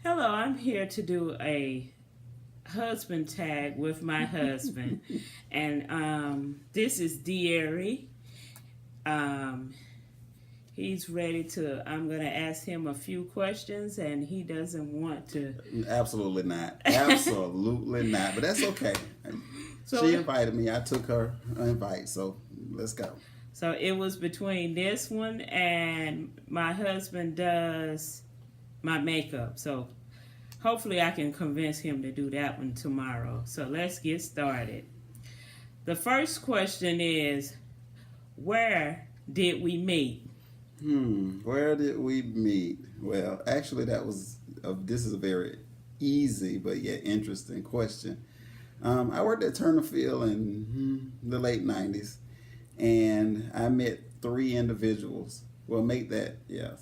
Hello, I'm here to do a husband tag with my husband. And this is Deary. Um, he's ready to, I'm going to ask him a few questions, and he doesn't want to. Absolutely not. Absolutely not. But that's okay. She so, invited me. I took her invite. So let's go. so it was between this one and my husband does my makeup. So hopefully I can convince him to do that one tomorrow. So let's get started. The first question is, where did we meet? Where did we meet? Well, actually, this is a very easy but yet interesting question. I worked at Turner Field in the late 90s, and I met three individuals. Well, make that, yeah,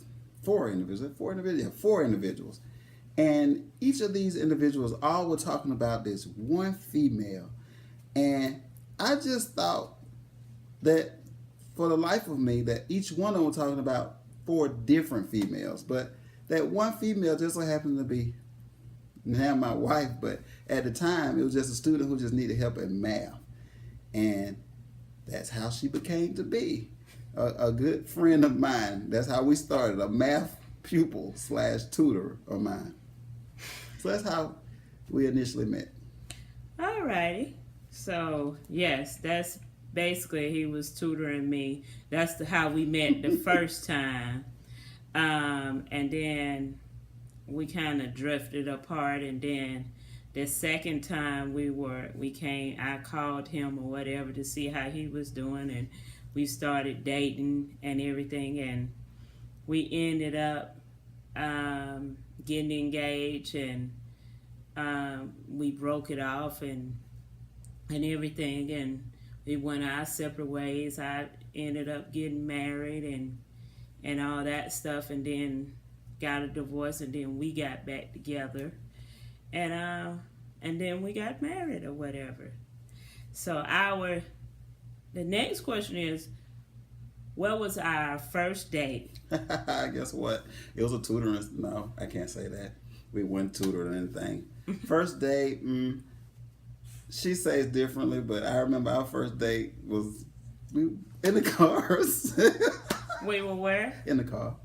four individuals. And each of these individuals all were talking about this one female. And I just thought that for the life of me, that each one of them were talking about four different females. But that one female just so happened to be now my wife, but at the time it was just a student who just needed help in math. And that's how she became to be a good friend of mine. That's how we started, a math pupil slash tutor of mine. So that's how we initially met. Alrighty. So, yes, that's basically he was tutoring me. That's how we met the first time. And then we kind of drifted apart. And then the second time I called him or whatever to see how he was doing. And we started dating and everything. And we ended up getting engaged, and we broke it off and everything, and we went our separate ways. I ended up getting married and all that stuff, and then got a divorce, and then we got back together, and then we got married or whatever. So the next question is, what was our first date? Guess what? It was a tutoring. No, I can't say that. We weren't tutored or anything. First date, she says differently, but I remember our first date was in the cars. We were where? In the car.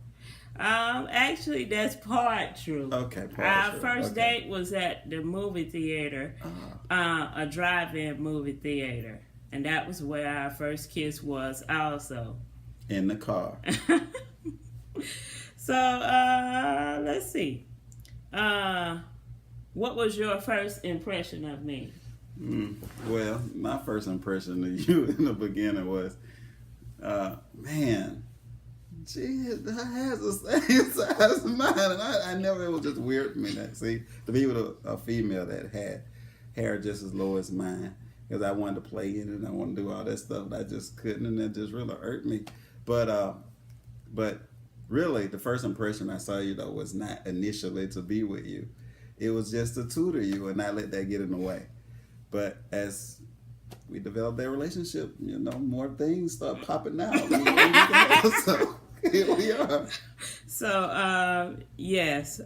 Actually, that's part true. Okay, part Our true. first Okay. date was at the movie theater, a drive-in movie theater, and that was where our first kiss was also. In the car. So, let's see. What was your first impression of me? Well, my first impression of you in the beginning was, man, she has the same size as mine, and I never. It was just weird for me to be with a female that had hair just as low as mine, because I wanted to play in it and I wanted to do all that stuff, but I just couldn't, and it just really hurt me. But really, the first impression I saw you though was not initially to be with you. It was just to tutor you and not let that get in the way. But as we developed that relationship, more things start popping out. So here we are. So, yes,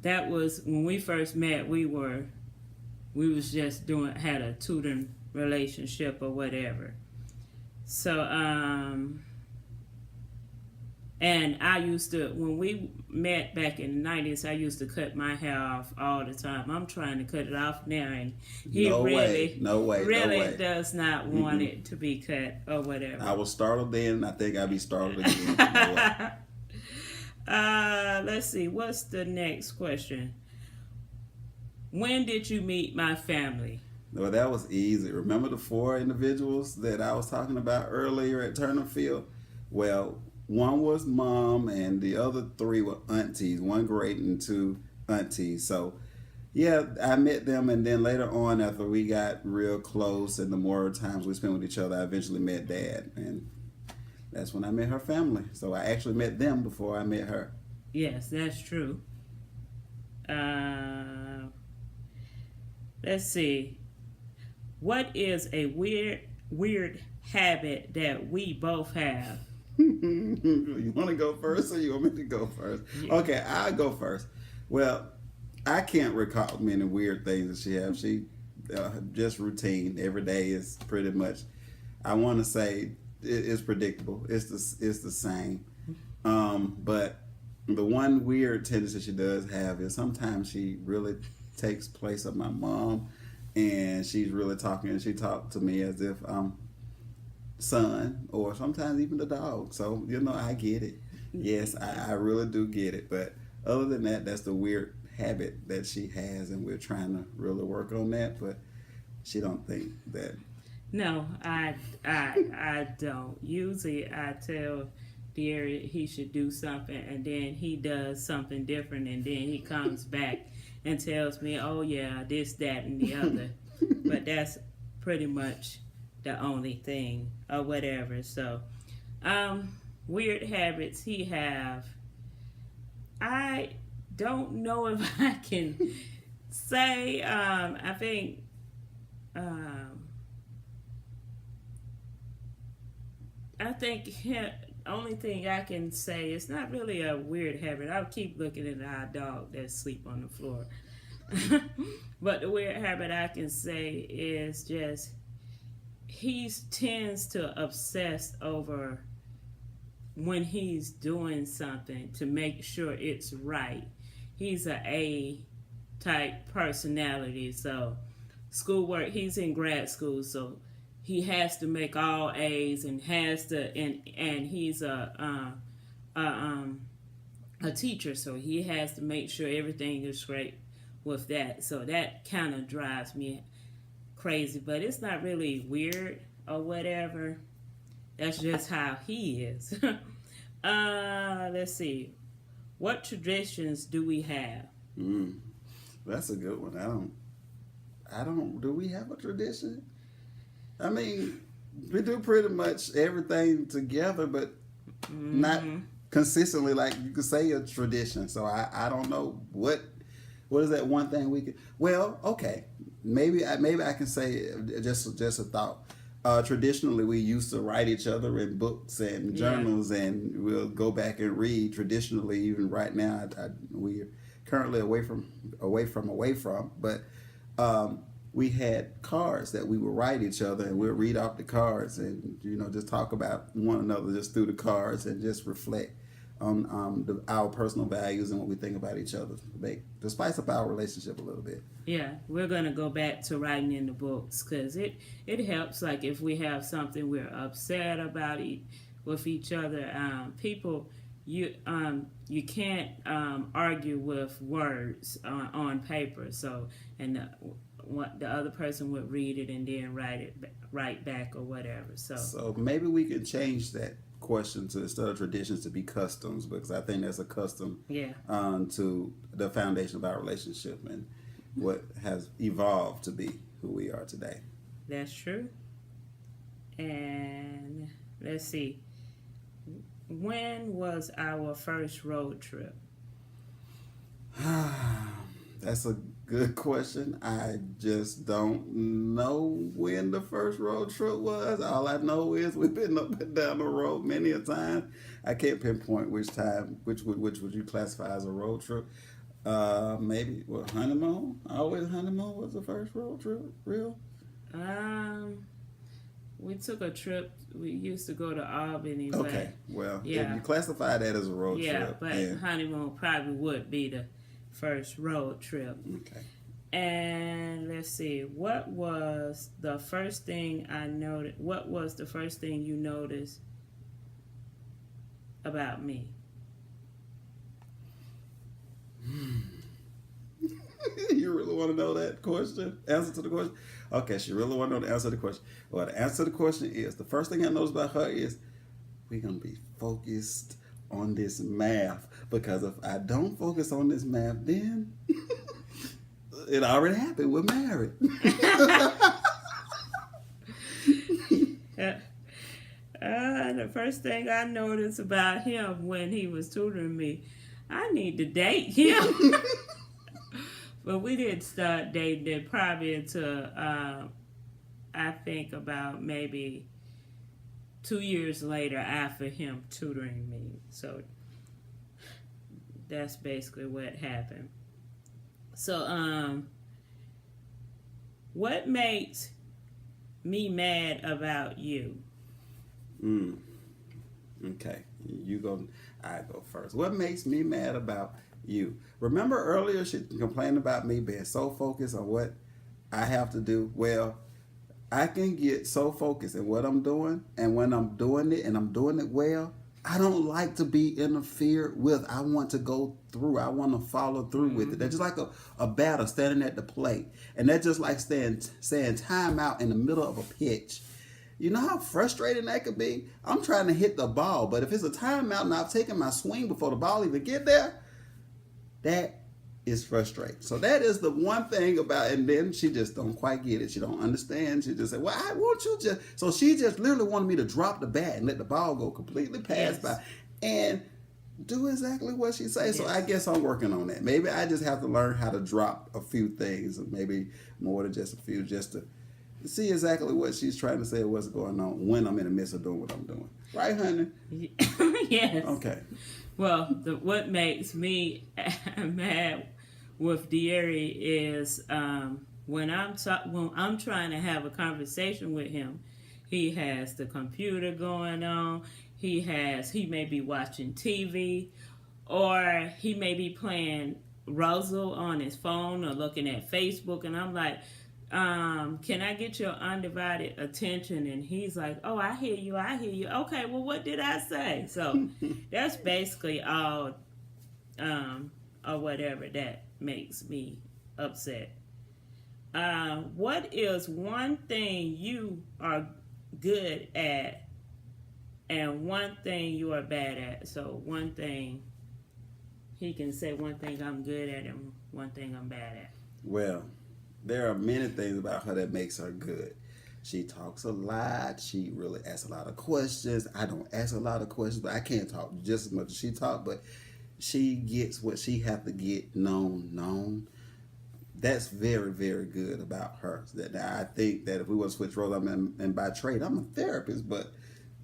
that was when we first met. We was just had a tutoring relationship or whatever. So, and I used to, when we met back in the 90s, I used to cut my hair off all the time. I'm trying to cut it off now, and he No really, way. No way. really No way. does not want it to be cut or whatever. I was startled then. I think I'd be startled again. No way. Let's see. What's the next question? When did you meet my family? Well, that was easy. Remember the four individuals that I was talking about earlier at Turner Field? Well, one was mom, and the other three were aunties. One great and two aunties. So, yeah, I met them, and then later on, after we got real close, and the more times we spent with each other, I eventually met Dad, and that's when I met her family. So I actually met them before I met her. Yes, that's true. Let's see. What is a weird habit that we both have? You want to go first, or you want me to go first? Yeah. Okay, I'll go first. Well, I can't recall many weird things that she has. She just routine. Every day is pretty much. I want to say it's predictable. It's the same. But the one weird tendency she does have is sometimes she really takes place of my mom, and she's really talking. And she talks to me as if I'm son, or sometimes even the dog. So I get it. Yes, I really do get it. But other than that, that's the weird habit that she has, and we're trying to really work on that. But she don't think that. No, I don't. Usually I tell Derry he should do something, and then he does something different, and then he comes back and tells me, oh yeah, this, that, and the other. But that's pretty much the only thing or whatever. So weird habits he have. I don't know if I can say. I think only thing I can say, it's not really a weird habit. I'll keep looking at our dog that sleep on the floor. But the weird habit I can say is just he tends to obsess over when he's doing something to make sure it's right. He's a A type personality, so schoolwork, he's in grad school, so he has to make all A's and has to, and he's a teacher, so he has to make sure everything is straight with that. So that kind of drives me crazy, but it's not really weird or whatever. That's just how he is. Let's see. What traditions do we have? That's a good one. I don't. Do we have a tradition? I mean, we do pretty much everything together, but not consistently. Like you could say a tradition. So I don't know what is that one thing we could. Well, okay, maybe I can say just a thought. Traditionally, we used to write each other in books and journals, and we'll go back and read. Traditionally, even right now, we're currently away from, but we had cards that we would write each other, and we'll read off the cards, and just talk about one another just through the cards, and just reflect on our personal values and what we think about each other, to spice up our relationship a little bit. Yeah, we're going to go back to writing in the books because it helps. Like if we have something we're upset about with each other, people, you can't argue with words on paper. So, and the other person would read it and then write back or whatever. So maybe we could change that question to, instead of traditions, to be customs, because I think that's a custom to the foundation of our relationship and what has evolved to be who we are today. That's true. And let's see. When was our first road trip? That's a good question. I just don't know when the first road trip was. All I know is we've been up and down the road many a time. I can't pinpoint which would you classify as a road trip. Maybe honeymoon. Always honeymoon was the first road trip. Real. We took a trip. We used to go to Albany. Okay. Well, if you classify that as a road trip. Yeah, but honeymoon probably would be the first road trip. Okay. And let's see, what was the first thing I noticed? What was the first thing you noticed about me? You really want to know that question? Answer to the question? Okay, she really want to know the answer to the question. Well, the answer to the question is, the first thing I noticed about her is, we're going to be focused on this math, because if I don't focus on this math, then it already happened. We're married. The first thing I noticed about him when he was tutoring me, I need to date him. But we didn't start dating probably until I think about maybe 2 years later after him tutoring me. So that's basically what happened. So what makes me mad about you? Okay, you go. I go first. What makes me mad about you? Remember earlier she complained about me being so focused on what I have to do. Well, I can get so focused in what I'm doing, and when I'm doing it and I'm doing it well, I don't like to be interfered with. I want to go through. I want to follow through with it. That's just like a batter standing at the plate, and that's just like saying time out in the middle of a pitch. You know how frustrating that could be? I'm trying to hit the ball, but if it's a timeout and I've taken my swing before the ball even get there, that is frustrating. So that is the one thing about, and then she just don't quite get it. She don't understand. She just said, well, I want you just, so she just literally wanted me to drop the bat and let the ball go completely past by and do exactly what she says. So I guess I'm working on that. Maybe I just have to learn how to drop a few things, or maybe more than just a few, just to see exactly what she's trying to say or what's going on when I'm in the midst of doing what I'm doing. Right, honey? Yes. Okay. Well, what makes me mad with Deary is when I'm trying to have a conversation with him, he has the computer going on. He may be watching TV, or he may be playing Ruzzle on his phone or looking at Facebook, and I'm like, can I get your undivided attention? And he's like, oh, I hear you. Okay, well, what did I say? So that's basically all, or whatever that makes me upset. What is one thing you are good at and one thing you are bad at? So one thing, he can say one thing I'm good at and one thing I'm bad at. Well, there are many things about her that makes her good. She talks a lot. She really asks a lot of questions. I don't ask a lot of questions, but I can't talk just as much as she talks. But she gets what she have to get known. That's very, very good about her. That I think that if we want to switch roles, and by trade, I'm a therapist, but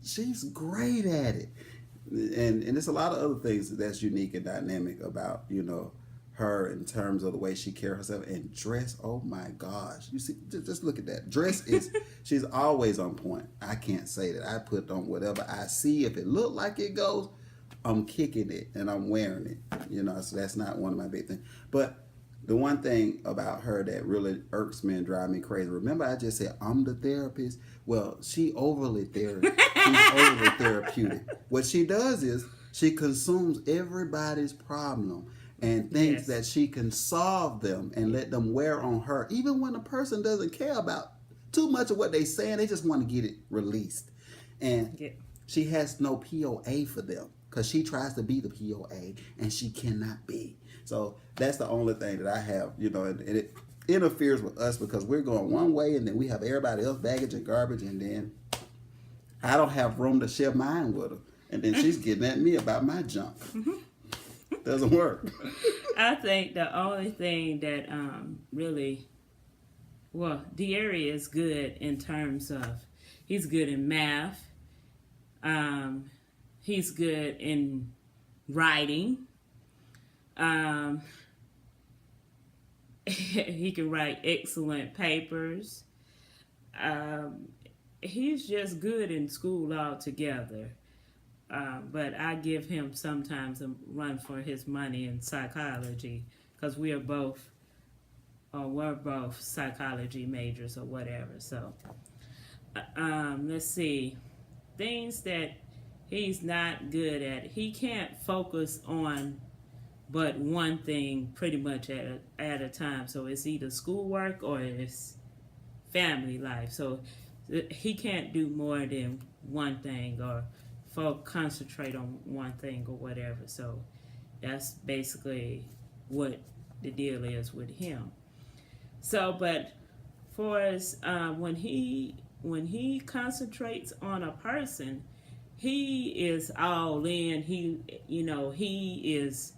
she's great at it. And there's a lot of other things that's unique and dynamic about, her in terms of the way she carries herself and dress. Oh my gosh. You see, just look at that. Dress is, she's always on point. I can't say that. I put on whatever I see. If it look like it goes, I'm kicking it and I'm wearing it. So that's not one of my big things. But the one thing about her that really irks me and drives me crazy, remember I just said I'm the therapist? Well, she's overly therapeutic. What she does is she consumes everybody's problem and thinks that she can solve them and let them wear on her, even when a person doesn't care about too much of what they're saying. They just want to get it released. And she has no POA for them because she tries to be the POA and she cannot be. So that's the only thing that I have, and it interferes with us because we're going one way and then we have everybody else baggage and garbage, and then I don't have room to share mine with her. And then she's getting at me about my junk. Doesn't work. I think the only thing that Deary is good in terms of, he's good in math. He's good in writing. He can write excellent papers. He's just good in school altogether. But I give him sometimes a run for his money in psychology because we're both psychology majors or whatever. So let's see, things that he's not good at. He can't focus on but one thing pretty much at a time. So it's either schoolwork or it's family life. So he can't do more than one thing or concentrate on one thing or whatever. So that's basically what the deal is with him. So, but for as when he concentrates on a person, he is all in. He is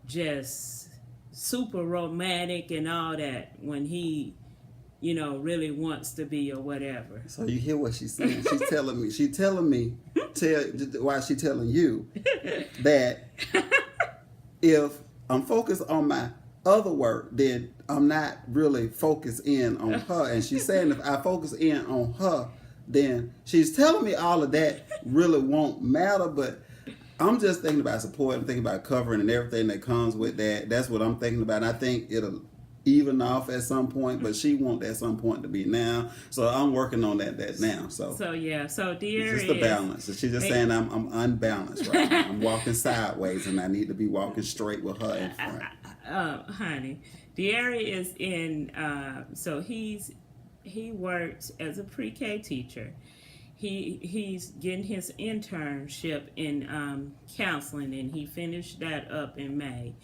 just super romantic and all that when he really wants to be or whatever. So you hear what she's saying? She's telling me, why she telling you that if I'm focused on my other work, then I'm not really focused in on her. And she's saying if I focus in on her, then she's telling me all of that really won't matter. But I'm just thinking about support. I'm thinking about covering and everything that comes with that. That's what I'm thinking about. And I think it'll even off at some point, but she wants at some point to be now. So I'm working on that now. So yeah. So dear, it's just the balance. She's just saying I'm unbalanced right now. I'm walking sideways, and I need to be walking straight with her in front. Honey, De'Ari is in. So he works as a pre-K teacher. He's getting his internship in counseling, and he finished that up in May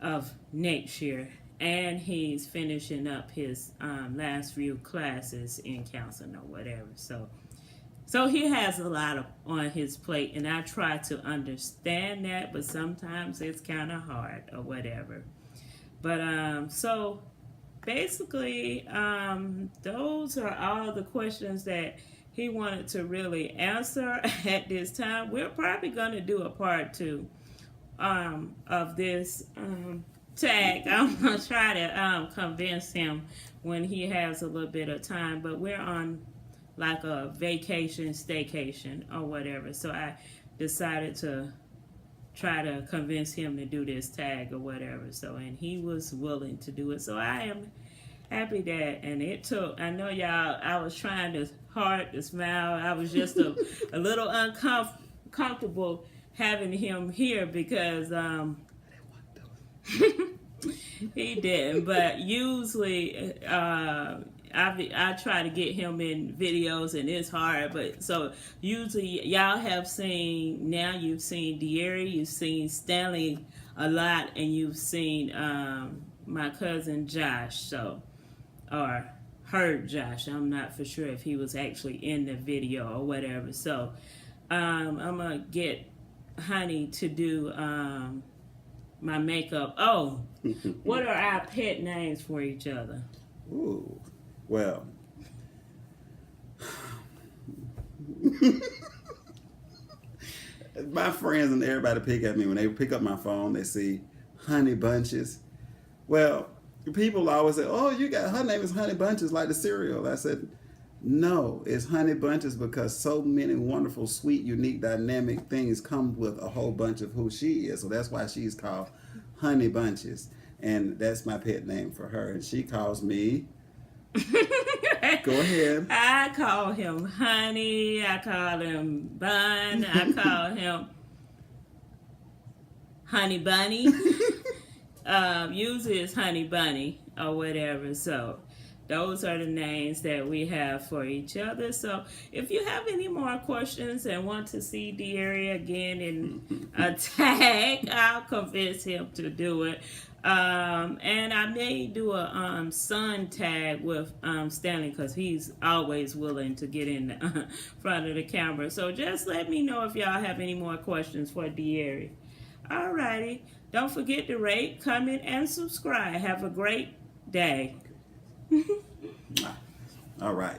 of next year. And he's finishing up his last few classes in counseling or whatever. So he has a lot on his plate, and I try to understand that, but sometimes it's kind of hard or whatever. But so basically, those are all the questions that he wanted to really answer at this time. We're probably going to do a part 2 of this tag. I'm gonna try to convince him when he has a little bit of time, but we're on like a vacation, staycation or whatever, so I decided to try to convince him to do this tag or whatever. So, and he was willing to do it, so I am happy that. And it took, I know y'all, I was trying hard to smile. I was just a little uncomfortable having him here because he didn't, but usually I try to get him in videos, and it's hard. But so usually y'all have seen, now you've seen De'Ari, you've seen Stanley a lot, and you've seen my cousin Josh, or heard Josh. I'm not for sure if he was actually in the video or whatever. So I'm gonna get Honey to do my makeup. Oh, what are our pet names for each other? Ooh, well, my friends and everybody pick at me when they pick up my phone. They see Honey Bunches. Well, people always say, "Oh, her name is Honey Bunches, like the cereal." I said, no, it's Honey Bunches because so many wonderful, sweet, unique, dynamic things come with a whole bunch of who she is. So that's why she's called Honey Bunches. And that's my pet name for her. And she calls me... Go ahead. I call him Honey. I call him Bun. I call him Honey Bunny. Usually it's Honey Bunny or whatever. So those are the names that we have for each other. So if you have any more questions and want to see De'Ari again in a tag, I'll convince him to do it. And I may do a son tag with Stanley, because he's always willing to get in the front of the camera. So just let me know if y'all have any more questions for De'Ari. Alrighty. Don't forget to rate, comment, and subscribe. Have a great day. All right.